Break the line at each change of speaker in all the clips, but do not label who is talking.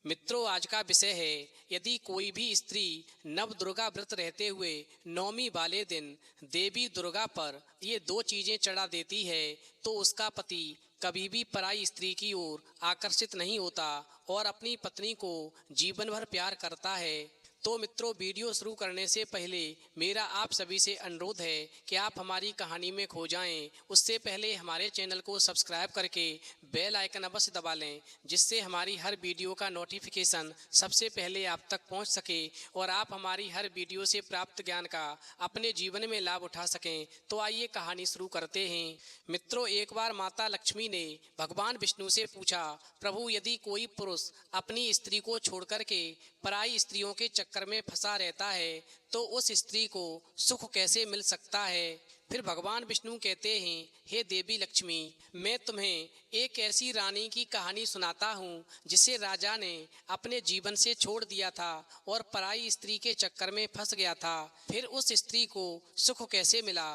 मित्रों, आज का विषय है, यदि कोई भी स्त्री नव दुर्गा व्रत रहते हुए नवमी वाले दिन देवी दुर्गा पर ये दो चीजें चढ़ा देती है तो उसका पति कभी भी पराई स्त्री की ओर आकर्षित नहीं होता और अपनी पत्नी को जीवन भर प्यार करता है। तो मित्रों, वीडियो शुरू करने से पहले मेरा आप सभी से अनुरोध है कि आप हमारी कहानी में खो जाएं। उससे पहले हमारे चैनल को सब्सक्राइब करके बेल आइकन अवश्य दबा लें, जिससे हमारी हर वीडियो का नोटिफिकेशन सबसे पहले आप तक पहुंच सके और आप हमारी हर वीडियो से प्राप्त ज्ञान का अपने जीवन में लाभ उठा सकें। तो आइए कहानी शुरू करते हैं। मित्रों, एक बार माता लक्ष्मी ने भगवान विष्णु से पूछा, प्रभु, यदि कोई पुरुष अपनी स्त्री को छोड़कर के पराई स्त्रियों के चक्कर में फंसा रहता है तो उस स्त्री को सुख कैसे मिल सकता है। फिर भगवान विष्णु कहते हैं, हे देवी लक्ष्मी, मैं तुम्हें एक ऐसी रानी की कहानी सुनाता हूँ जिसे राजा ने अपने जीवन से छोड़ दिया था और पराई स्त्री के चक्कर में फंस गया था। फिर उस स्त्री को सुख कैसे मिला।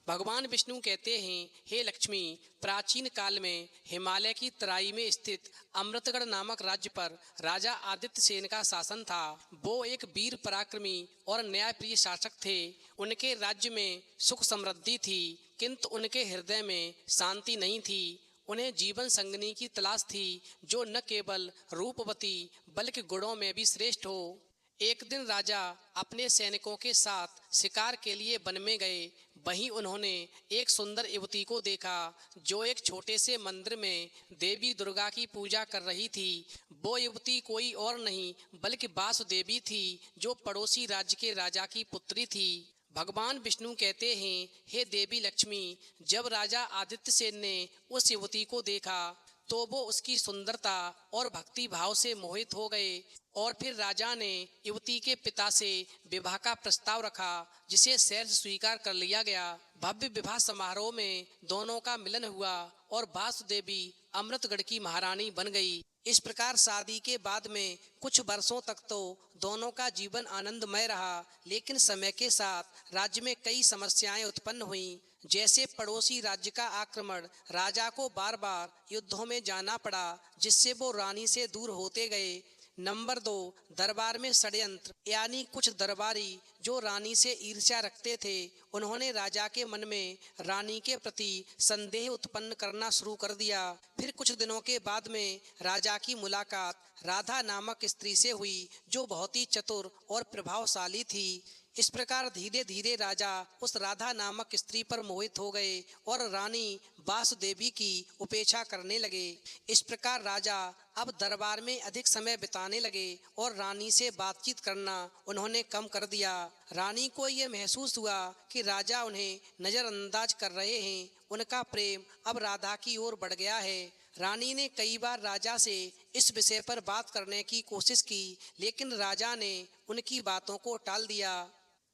भगवान विष्णु कहते हैं, हे लक्ष्मी, प्राचीन काल में हिमालय की तराई में स्थित अमृतगढ़ नामक राज्य पर राजा आदित्य सेन का शासन था। वो एक वीर पराक्रमी और न्यायप्रिय शासक थे। उनके राज्य में सुख समृद्धि थी, किंतु उनके हृदय में शांति नहीं थी। उन्हें जीवन संगनी की तलाश थी जो न केवल रूपवती बल्कि गुणों में भी श्रेष्ठ हो। एक दिन राजा अपने सैनिकों के साथ शिकार के लिए वन में गए। वहीं उन्होंने एक सुंदर युवती को देखा जो एक छोटे से मंदिर में देवी दुर्गा की पूजा कर रही थी। वो युवती कोई और नहीं बल्कि वासुदेवी थी, जो पड़ोसी राज्य के राजा की पुत्री थी। भगवान विष्णु कहते हैं, हे देवी लक्ष्मी, जब राजा आदित्य सेन ने उस युवती को देखा तो वो उसकी सुंदरता और भक्ति भाव से मोहित हो गए और फिर राजा ने युवती के पिता से विवाह का प्रस्ताव रखा, जिसे सहर्ष स्वीकार कर लिया गया। भव्य विवाह समारोह में दोनों का मिलन हुआ और वासुदेवी अमृतगढ़ की महारानी बन गई। इस प्रकार शादी के बाद में कुछ वर्षों तक तो दोनों का जीवन आनंदमय रहा, लेकिन समय के साथ राज्य में कई समस्याएं उत्पन्न हुईं। जैसे पड़ोसी राज्य का आक्रमण, राजा को बार बार युद्धों में जाना पड़ा, जिससे वो रानी से दूर होते गए। नंबर 2, दरबार में षड्यंत्र, यानी कुछ दरबारी जो रानी से ईर्ष्या रखते थे, उन्होंने राजा के मन में रानी के प्रति संदेह उत्पन्न करना शुरू कर दिया। फिर कुछ दिनों के बाद में राजा की मुलाकात राधा नामक स्त्री से हुई, जो बहुत ही चतुर और प्रभावशाली थी। इस प्रकार धीरे धीरे राजा उस राधा नामक स्त्री पर मोहित हो गए और रानी वासुदेवी की उपेक्षा करने लगे। इस प्रकार राजा अब दरबार में अधिक समय बिताने लगे और रानी से बातचीत करना उन्होंने कम कर दिया। रानी को यह महसूस हुआ कि राजा उन्हें नज़रअंदाज कर रहे हैं। उनका प्रेम अब राधा की ओर बढ़ गया है। रानी ने कई बार राजा से इस विषय पर बात करने की कोशिश की, लेकिन राजा ने उनकी बातों को टाल दिया।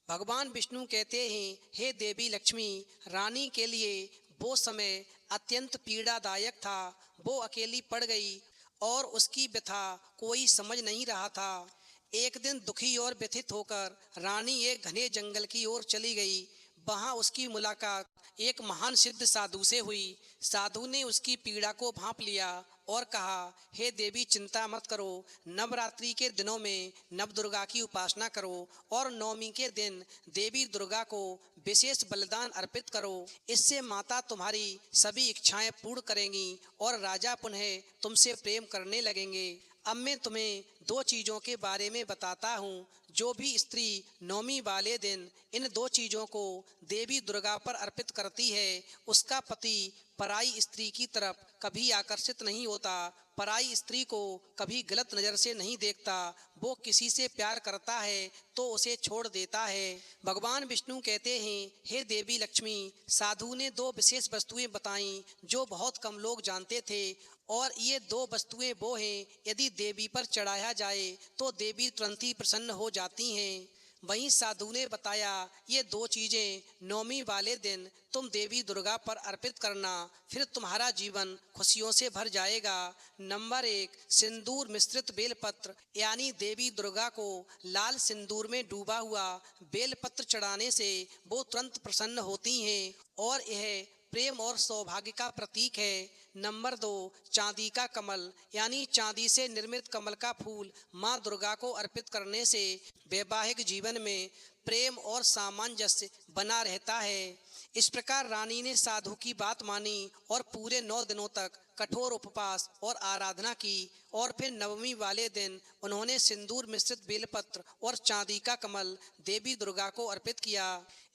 भगवान विष्णु कहते हैं, हे देवी लक्ष्मी, रानी के लिए वो समय अत्यंत पीड़ादायक था। वो अकेली पड़ गई और उसकी व्यथा कोई समझ नहीं रहा था। एक दिन दुखी और व्यथित होकर रानी एक घने जंगल की ओर चली गई। वहाँ उसकी मुलाकात एक महान सिद्ध साधु से हुई। साधु ने उसकी पीड़ा को भांप लिया और कहा, हे देवी, चिंता मत करो। नवरात्रि के दिनों में नव दुर्गा की उपासना करो और नवमी के दिन देवी दुर्गा को विशेष बलिदान अर्पित करो। इससे माता तुम्हारी सभी इच्छाएं पूर्ण करेंगी और राजा पुनः तुमसे प्रेम करने लगेंगे। अब मैं तुम्हें दो चीज़ों के बारे में बताता हूँ। जो भी स्त्री नवमी वाले दिन इन दो चीज़ों को देवी दुर्गा पर अर्पित करती है, उसका पति पराई स्त्री की तरफ कभी आकर्षित नहीं होता, पराई स्त्री को कभी गलत नज़र से नहीं देखता। वो किसी से प्यार करता है तो उसे छोड़ देता है। भगवान विष्णु कहते हैं, हे देवी लक्ष्मी, साधु ने दो विशेष वस्तुएं बताईं जो बहुत कम लोग जानते थे, और ये दो वस्तुएं वो हैं, यदि देवी पर चढ़ाया जाए तो देवी तुरंत ही प्रसन्न हो जाती हैं। वहीं साधु ने बताया, ये दो चीज़ें नवमी वाले दिन तुम देवी दुर्गा पर अर्पित करना, फिर तुम्हारा जीवन खुशियों से भर जाएगा। नंबर 1, सिंदूर मिश्रित बेलपत्र, यानी देवी दुर्गा को लाल सिंदूर में डूबा हुआ बेलपत्र चढ़ाने से वो तुरंत प्रसन्न होती हैं और यह प्रेम और सौभाग्य का प्रतीक है। नंबर 2, चांदी का कमल, यानी चांदी से निर्मित कमल का फूल माँ दुर्गा को अर्पित करने से वैवाहिक जीवन में प्रेम और सामंजस्य बना रहता है। इस प्रकार रानी ने साधु की बात मानी और पूरे 9 दिनों तक कठोर उपवास और आराधना की और फिर नवमी वाले दिन उन्होंने सिंदूर मिश्रित बेलपत्र और चांदी का कमल देवी दुर्गा को अर्पित किया।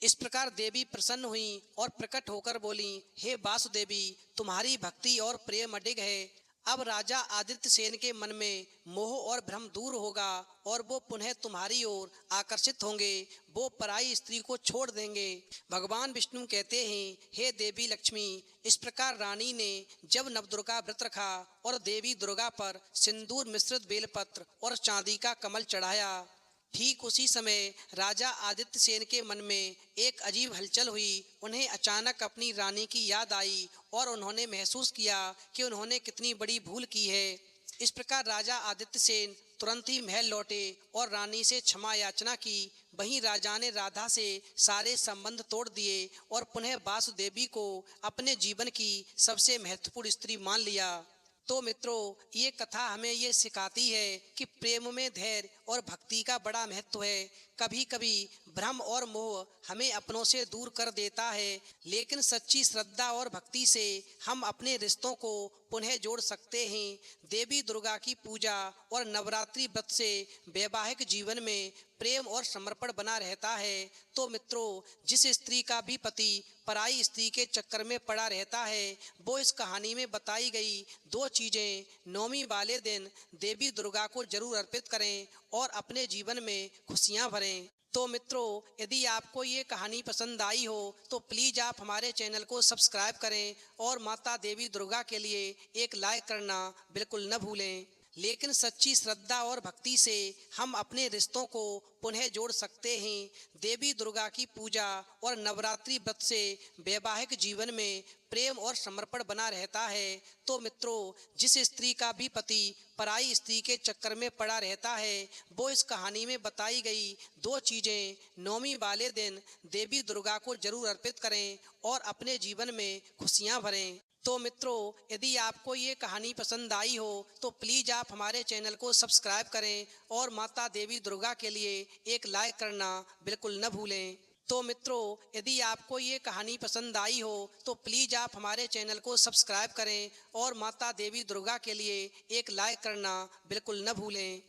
इस प्रकार देवी प्रसन्न हुई और प्रकट होकर बोली, हे वासुदेवी, तुम्हारी भक्ति और प्रेम अडिग है। अब राजा आदित्य सेन के मन में मोह और भ्रम दूर होगा और वो पुनः तुम्हारी ओर आकर्षित होंगे, वो पराई स्त्री को छोड़ देंगे। भगवान विष्णु कहते हैं, हे देवी लक्ष्मी, इस प्रकार रानी ने जब नवदुर्गा व्रत रखा और देवी दुर्गा पर सिंदूर मिश्रित बेलपत्र और चांदी का कमल चढ़ाया, ठीक उसी समय राजा आदित्य सेन के मन में एक अजीब हलचल हुई। उन्हें अचानक अपनी रानी की याद आई और उन्होंने महसूस किया कि उन्होंने कितनी बड़ी भूल की है। इस प्रकार राजा आदित्य सेन तुरंत ही महल लौटे और रानी से क्षमा याचना की। वहीं राजा ने राधा से सारे संबंध तोड़ दिए और पुनः वासुदेवी को अपने जीवन की सबसे महत्वपूर्ण स्त्री मान लिया। तो मित्रों, ये कथा हमें ये सिखाती है कि प्रेम में धैर्य और भक्ति का बड़ा महत्व है। कभी कभी भ्रम और मोह हमें अपनों से दूर कर देता है, लेकिन सच्ची श्रद्धा और भक्ति से हम अपने रिश्तों को पुनः जोड़ सकते हैं। देवी दुर्गा की पूजा और नवरात्रि व्रत से वैवाहिक जीवन में प्रेम और समर्पण बना रहता है। तो मित्रों, जिस स्त्री का भी पति पराई स्त्री के चक्कर में पड़ा रहता है, वो इस कहानी में बताई गई 2 चीज़ें नवमी वाले दिन देवी दुर्गा को जरूर अर्पित करें और अपने जीवन में खुशियां भरें। तो मित्रों, यदि आपको ये कहानी पसंद आई हो तो प्लीज़ आप हमारे चैनल को सब्सक्राइब करें और माता देवी दुर्गा के लिए एक लाइक करना बिल्कुल न भूलें। लेकिन सच्ची श्रद्धा और भक्ति से हम अपने रिश्तों को पुनः जोड़ सकते हैं। देवी दुर्गा की पूजा और नवरात्रि व्रत से वैवाहिक जीवन में प्रेम और समर्पण बना रहता है। तो मित्रों, जिस स्त्री का भी पति पराई स्त्री के चक्कर में पड़ा रहता है, वो इस कहानी में बताई गई 2 चीज़ें नवमी वाले दिन देवी दुर्गा को जरूर अर्पित करें और अपने जीवन में खुशियां भरें। तो मित्रों, यदि आपको ये कहानी पसंद आई हो तो प्लीज़ आप हमारे चैनल को सब्सक्राइब करें और माता देवी दुर्गा के लिए एक लाइक करना बिल्कुल न भूलें। तो मित्रों, यदि आपको ये कहानी पसंद आई हो तो प्लीज़ आप हमारे चैनल को सब्सक्राइब करें और माता देवी दुर्गा के लिए एक लाइक करना बिल्कुल न भूलें।